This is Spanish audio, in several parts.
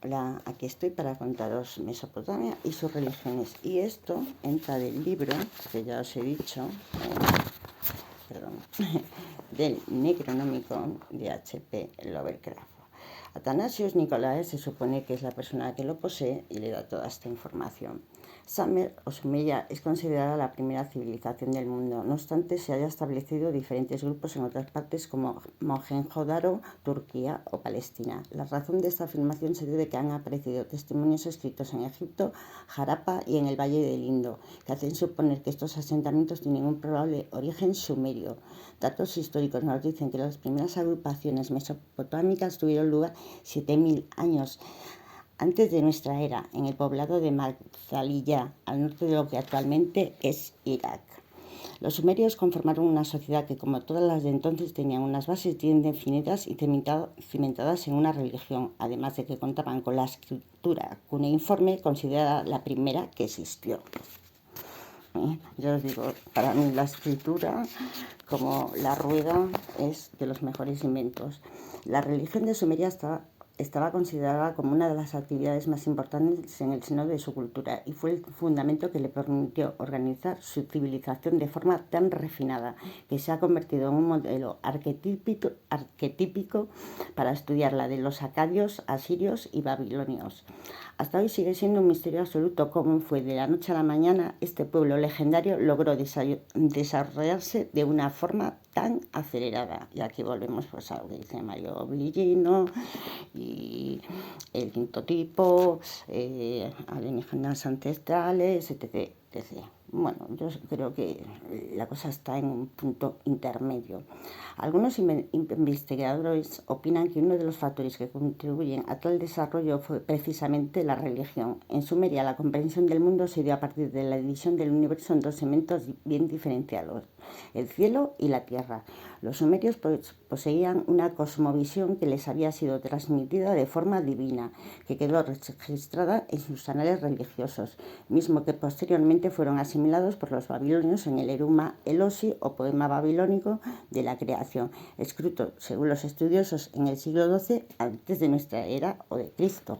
Hola, aquí estoy para contaros Mesopotamia y sus religiones. Y esto entra del libro, que ya os he dicho, perdón, del Necronomicon de H.P. Lovecraft. Athanasius Nicolae se supone que es la persona que lo posee y le da toda esta información. Sumer o Sumeria es considerada la primera civilización del mundo. No obstante, se hayan establecido diferentes grupos en otras partes como Mohenjo-Daro, Turquía o Palestina. La razón de esta afirmación se debe a que han aparecido testimonios escritos en Egipto, Jarapa y en el Valle del Indo, que hacen suponer que estos asentamientos tienen un probable origen sumerio. Datos históricos nos dicen que las primeras agrupaciones mesopotámicas tuvieron lugar 7000 años antes de nuestra era, en el poblado de Magdalilla, al norte de lo que actualmente es Irak. Los sumerios conformaron una sociedad que, como todas las de entonces, tenían unas bases bien definidas y cimentadas en una religión, además de que contaban con la escritura cuneiforme, considerada la primera que existió. Yo os digo, para mí la escritura, como la rueda, es de los mejores inventos. La religión de Sumeria estaba considerada como una de las actividades más importantes en el seno de su cultura y fue el fundamento que le permitió organizar su civilización de forma tan refinada que se ha convertido en un modelo arquetípico para estudiar la de los acadios, asirios y babilonios. Hasta hoy sigue siendo un misterio absoluto cómo fue de la noche a la mañana este pueblo legendario logró desarrollarse de una forma tan acelerada. Y aquí volvemos pues a lo que dice Mario Bligino y el quinto tipo, alienígenas ancestrales, etc., etc. Bueno, yo creo que la cosa está en un punto intermedio. Algunos investigadores opinan que uno de los factores que contribuyen a tal desarrollo fue precisamente la religión. En Sumeria, la comprensión del mundo se dio a partir de la división del universo en dos segmentos bien diferenciados, el cielo y la tierra. Los sumerios poseían una cosmovisión que les había sido transmitida de forma divina, que quedó registrada en sus anales religiosos, mismo que posteriormente fueron asimilados por los babilonios en el Eruma Elosi o poema babilónico de la creación, escrito, según los estudiosos, en el siglo XII antes de nuestra era o de Cristo.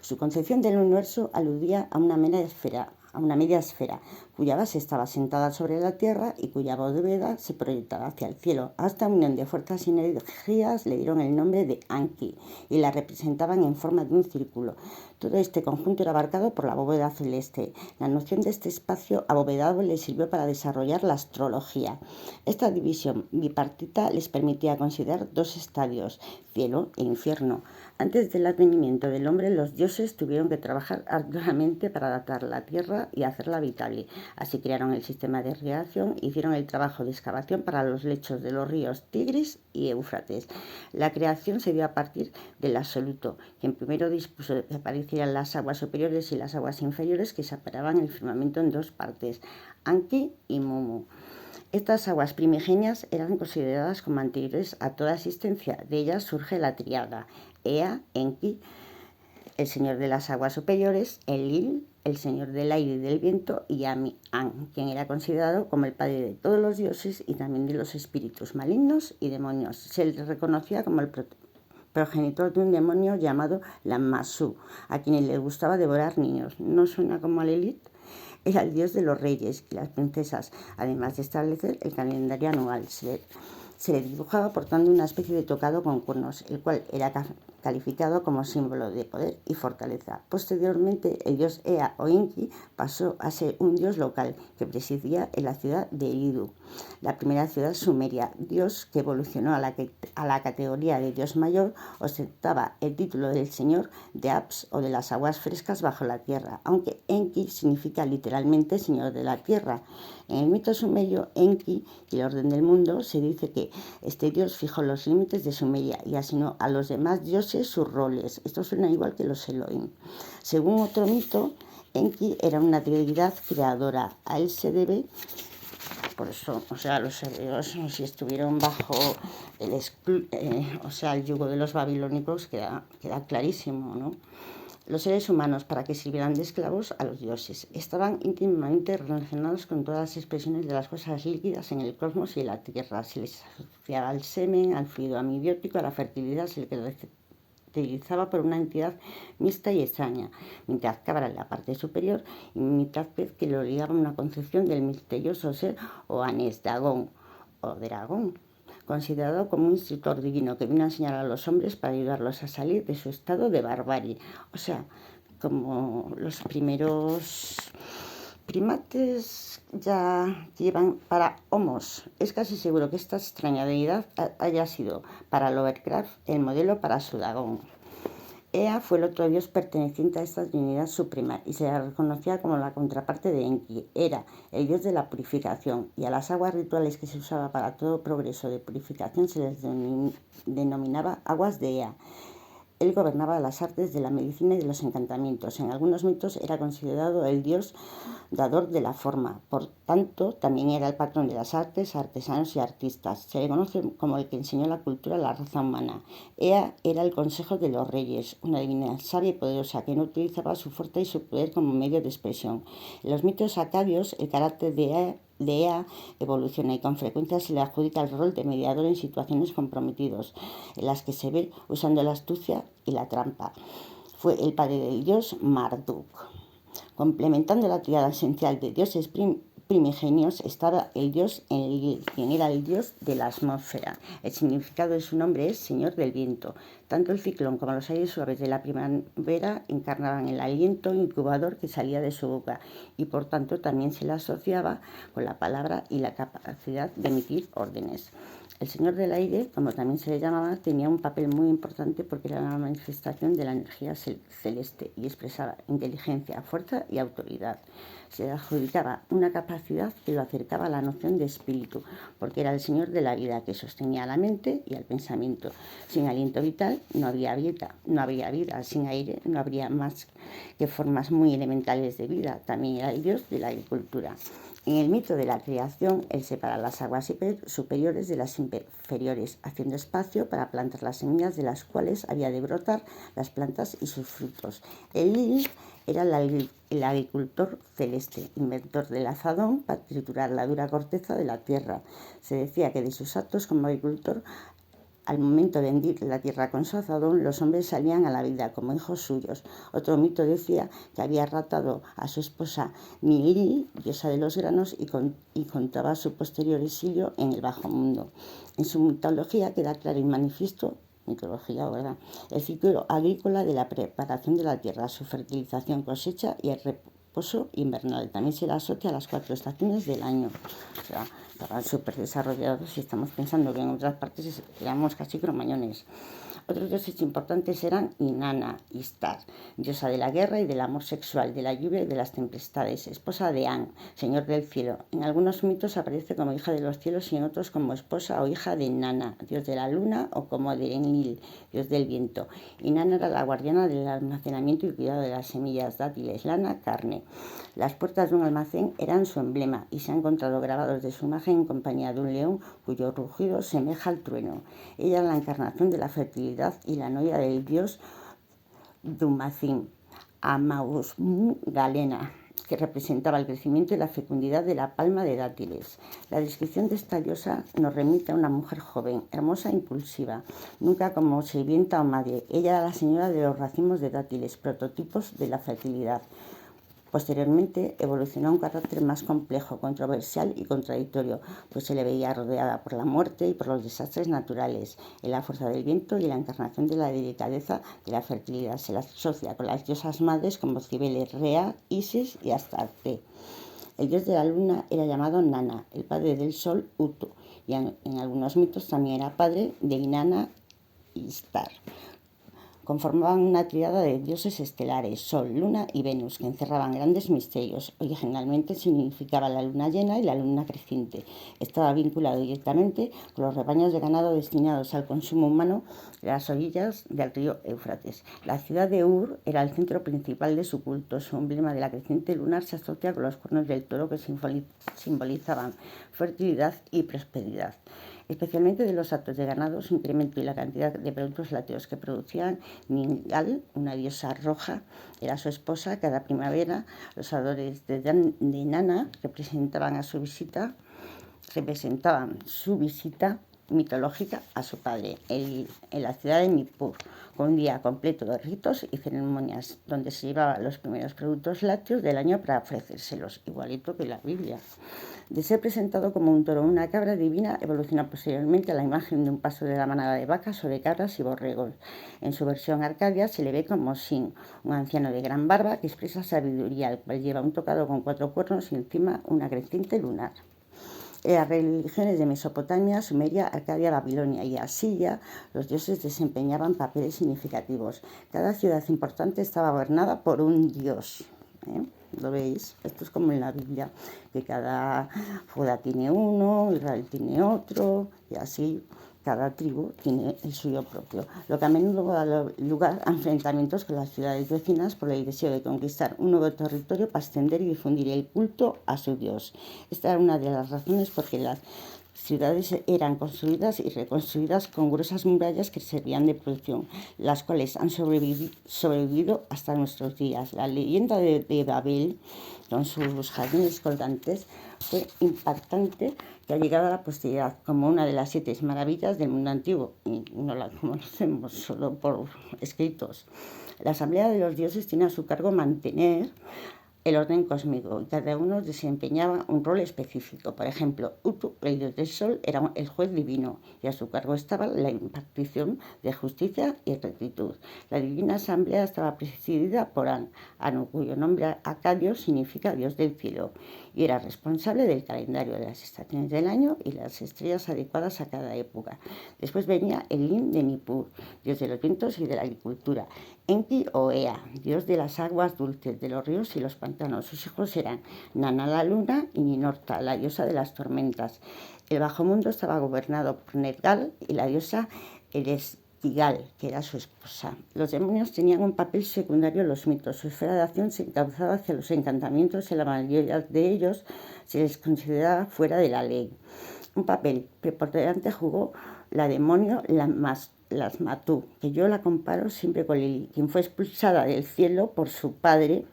Su concepción del universo aludía a una media esfera, cuya base estaba sentada sobre la tierra y cuya bóveda se proyectaba hacia el cielo. A esta unión de fuerzas y energías le dieron el nombre de Anki y la representaban en forma de un círculo. Todo este conjunto era abarcado por la bóveda celeste. La noción de este espacio abovedado le sirvió para desarrollar la astrología. Esta división bipartita les permitía considerar dos estadios, cielo e infierno. Antes del advenimiento del hombre, los dioses tuvieron que trabajar arduamente para adaptar la tierra y hacerla habitable. Así crearon el sistema de irrigación, hicieron el trabajo de excavación para los lechos de los ríos Tigris y Éufrates. La creación se dio a partir del absoluto, quien primero dispuso de que aparecieran las aguas superiores y las aguas inferiores que separaban el firmamento en dos partes, Anki y Mumu. Estas aguas primigenias eran consideradas como anteriores a toda existencia. De ellas surge la tríada Ea, Enki, el señor de las aguas superiores, Enlil, el señor del aire y del viento, y Ami-An, quien era considerado como el padre de todos los dioses y también de los espíritus malignos y demonios. Se le reconocía como el progenitor de un demonio llamado Lamassu, a quien le gustaba devorar niños. ¿No suena como a Lilith? Era el dios de los reyes y las princesas, además de establecer el calendario anual. Se le dibujaba portando una especie de tocado con cuernos, el cual era calificado como símbolo de poder y fortaleza. Posteriormente, el dios Ea o Enki pasó a ser un dios local que presidía en la ciudad de Eridu, la primera ciudad sumeria. Dios que evolucionó a la categoría de dios mayor, ostentaba el título del señor de Abs o de las aguas frescas bajo la tierra, aunque Enki significa literalmente señor de la tierra. En el mito sumerio, Enki y el orden del mundo, se dice que este dios fijó los límites de Sumeria y asignó a los demás dioses sus roles. Esto suena igual que los Elohim. Según otro mito, Enki era una deidad creadora. A él se debe, por eso, los hebreos, si estuvieron bajo el yugo de los babilónicos, queda clarísimo, ¿no? Los seres humanos, para que sirvieran de esclavos a los dioses, estaban íntimamente relacionados con todas las expresiones de las cosas líquidas en el cosmos y en la tierra. Se les asociaba al semen, al fluido amniótico, a la fertilidad, se les caracterizaba por una entidad mixta y extraña, mitad cabra en la parte superior y mitad pez que lo ligaba a una concepción del misterioso ser Oannes, Dagón o dragón, considerado como un instructor divino que vino a enseñar a los hombres para ayudarlos a salir de su estado de barbarie. O sea, como los primeros primates ya llevan para Homos. Es casi seguro que esta extraña deidad haya sido para Lovecraft el modelo para su dragón. Ea fue el otro dios perteneciente a esta divinidad suprema y se la reconocía como la contraparte de Enki. Era el dios de la purificación y a las aguas rituales que se usaba para todo progreso de purificación se les denominaba aguas de Ea. Él gobernaba las artes de la medicina y de los encantamientos. En algunos mitos era considerado el dios dador de la forma. Por tanto, también era el patrón de las artes, artesanos y artistas. Se le conoce como el que enseñó la cultura a la raza humana. Ea era el consejo de los reyes, una divinidad sabia y poderosa que no utilizaba su fuerza y su poder como medio de expresión. En los mitos acadios, el carácter de Ea evoluciona y con frecuencia se le adjudica el rol de mediador en situaciones comprometidas, en las que se ve usando la astucia y la trampa. Fue el padre del dios Marduk. Complementando la tríada esencial de dioses primigenios estaba el dios Enlil, quien era el dios de la atmósfera. El significado de su nombre es Señor del Viento. Tanto el ciclón como los aires suaves de la primavera encarnaban el aliento incubador que salía de su boca y por tanto también se le asociaba con la palabra y la capacidad de emitir órdenes. El Señor del Aire, como también se le llamaba, tenía un papel muy importante porque era una manifestación de la energía celeste y expresaba inteligencia, fuerza y autoridad. Se le adjudicaba una capacidad que lo acercaba a la noción de espíritu, porque era el Señor de la vida que sostenía a la mente y al pensamiento. Sin aliento vital no había vida, sin aire no habría más que formas muy elementales de vida. También era el Dios de la agricultura. En el mito de la creación, él separa las aguas superiores de las inferiores, haciendo espacio para plantar las semillas de las cuales había de brotar las plantas y sus frutos. Enlil era el agricultor celeste, inventor del azadón para triturar la dura corteza de la tierra. Se decía que de sus actos como agricultor, al momento de hendir la tierra con su azadón, los hombres salían a la vida como hijos suyos. Otro mito decía que había raptado a su esposa Nili, diosa de los granos, y contaba su posterior exilio en el bajo mundo. En su mitología queda claro y manifiesto ¿verdad? El ciclo agrícola de la preparación de la tierra, su fertilización, cosecha y el reposo invernal. También se le asocia a las 4 estaciones del año. O sea, estaban súper desarrollados y estamos pensando que en otras partes éramos casi cromañones. Otros dioses importantes eran Inanna, Ishtar, diosa de la guerra y del amor sexual, de la lluvia y de las tempestades, esposa de An, señor del cielo. En algunos mitos aparece como hija de los cielos y en otros como esposa o hija de Inanna, dios de la luna, o como de Enlil, dios del viento. Inanna era la guardiana del almacenamiento y cuidado de las semillas, dátiles, lana, carne. Las puertas de un almacén eran su emblema y se han encontrado grabados de su imagen en compañía de un león cuyo rugido semeja al trueno. Ella era la encarnación de la fertilidad y la novia del dios Dumacin, Amausmu Galena, que representaba el crecimiento y la fecundidad de la palma de dátiles. La descripción de esta diosa nos remite a una mujer joven, hermosa e impulsiva, nunca como sirvienta o madre. Ella era la señora de los racimos de dátiles, prototipos de la fertilidad. Posteriormente evolucionó a un carácter más complejo, controversial y contradictorio, pues se le veía rodeada por la muerte y por los desastres naturales. En la fuerza del viento y la encarnación de la delicadeza de la fertilidad se la asocia con las diosas madres como Cibeles, Rea, Isis y Astarte. El dios de la luna era llamado Nana, el padre del sol Utu, y en algunos mitos también era padre de Inanna y Ishtar. Conformaban una tríada de dioses estelares, Sol, Luna y Venus, que encerraban grandes misterios. Originalmente significaba la luna llena y la luna creciente. Estaba vinculado directamente con los rebaños de ganado destinados al consumo humano de las orillas del río Éufrates. La ciudad de Ur era el centro principal de su culto. Su emblema de la creciente lunar se asocia con los cuernos del toro que simbolizaban fertilidad y prosperidad. Especialmente de los actos de ganado, su incremento y la cantidad de productos lácteos que producían. Ningal, una diosa roja, era su esposa. Cada primavera los adoradores de Inanna representaban su visita mitológica a su padre, en la ciudad de Nippur, con un día completo de ritos y ceremonias, donde se llevaban los primeros productos lácteos del año para ofrecérselos, igualito que la Biblia. De ser presentado como un toro o una cabra divina, evolucionó posteriormente a la imagen de un paso de la manada de vacas o de cabras y borregos. En su versión arcadia se le ve como Sin, un anciano de gran barba que expresa sabiduría, el cual lleva un tocado con 4 cuernos y encima una creciente lunar. En las religiones de Mesopotamia, Sumeria, Arcadia, Babilonia y Asiria, los dioses desempeñaban papeles significativos. Cada ciudad importante estaba gobernada por un dios. ¿Lo veis? Esto es como en la Biblia, que cada Judá tiene uno, Israel tiene otro, y así cada tribu tiene el suyo propio, lo que a menudo da lugar a enfrentamientos con las ciudades vecinas por el deseo de conquistar un nuevo territorio para extender y difundir el culto a su dios. Esta era una de las razones por que las ciudades eran construidas y reconstruidas con gruesas murallas que servían de protección, las cuales han sobrevivido hasta nuestros días. La leyenda de Babel, con sus jardines colgantes, fue impactante, que ha llegado a la posteridad como una de las 7 maravillas del mundo antiguo, y no la conocemos solo por escritos. La Asamblea de los Dioses tiene a su cargo mantener el orden cósmico, y cada uno desempeñaba un rol específico. Por ejemplo, Utu, el dios del sol, era el juez divino, y a su cargo estaba la impartición de justicia y rectitud. La divina asamblea estaba presidida por Anu, cuyo nombre acadio significa dios del cielo, y era responsable del calendario de las estaciones del año y las estrellas adecuadas a cada época. Después venía el Yin de Nippur, dios de los vientos y de la agricultura. Enki o Ea, dios de las aguas dulces, de los ríos y los pantanos. Sus hijos eran Nana la luna y Ninorta, la diosa de las tormentas. El bajo mundo estaba gobernado por Nergal y la diosa Ereshkigal, que era su esposa. Los demonios tenían un papel secundario en los mitos. Su esfera de acción se encauzaba hacia los encantamientos y la mayoría de ellos se les consideraba fuera de la ley. Un papel preponderante jugó la demonio las Matú, que yo la comparo siempre con Lili, quien fue expulsada del cielo por su padre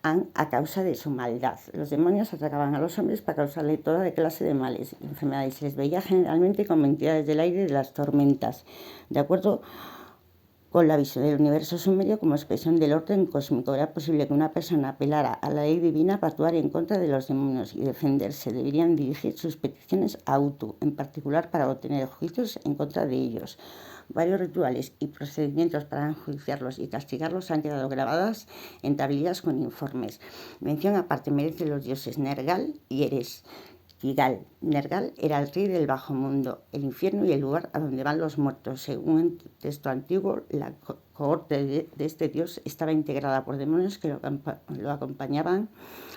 a causa de su maldad. Los demonios atacaban a los hombres para causarle toda clase de males y enfermedades. Se les veía generalmente como entidades del aire y de las tormentas, de acuerdo con la visión del universo sumerio como expresión del orden cósmico. Era posible que una persona apelara a la ley divina para actuar en contra de los demonios y defenderse. Deberían dirigir sus peticiones a Utu, en particular para obtener juicios en contra de ellos. Varios rituales y procedimientos para enjuiciarlos y castigarlos han quedado grabadas en tablillas con informes. Mención aparte merecen los dioses Nergal y Ereshkigal. Nergal era el rey del bajo mundo, el infierno y el lugar a donde van los muertos. Según el texto antiguo, la cohorte de este dios estaba integrada por demonios que lo acompañaban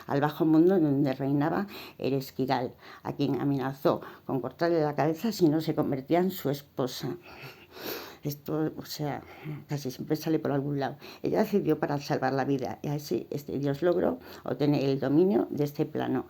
al bajo mundo, donde reinaba Ereshkigal, a quien amenazó con cortarle la cabeza si no se convertía en su esposa. Esto, casi siempre sale por algún lado. Ella accedió para salvar la vida, y así este dios logró obtener el dominio de este plano.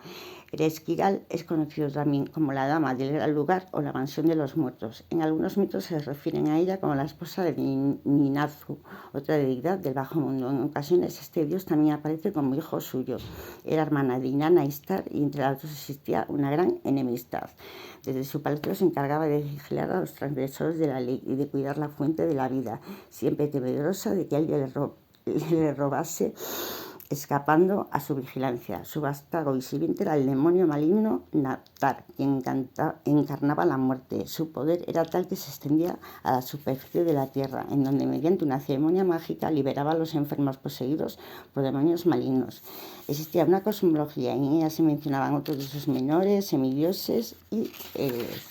Ereshkigal es conocido también como la dama del gran lugar o la mansión de los muertos. En algunos mitos se refieren a ella como la esposa de Ninazu, otra deidad del bajo mundo. En ocasiones este dios también aparece como hijo suyo. Era hermana de Inanna Ishtar, y entre las dos existía una gran enemistad. Desde su palacio se encargaba de vigilar a los transgresores de la ley y de cuidar la fuente de la vida, siempre temerosa de que alguien le robase, escapando a su vigilancia. Su vástago y sirviente era el demonio maligno Naptar, quien encarnaba la muerte. Su poder era tal que se extendía a la superficie de la tierra, en donde mediante una ceremonia mágica liberaba a los enfermos poseídos por demonios malignos. Existía una cosmología, en ella se mencionaban otros dioses menores, semidioses y héroes.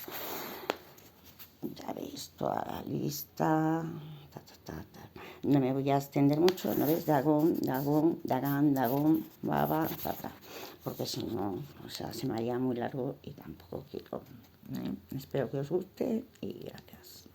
Ya veis toda la lista. No me voy a extender mucho, ¿no ves? Dagón, Dagón, Baba, porque si no, se me haría muy largo y tampoco quiero. Espero que os guste y gracias.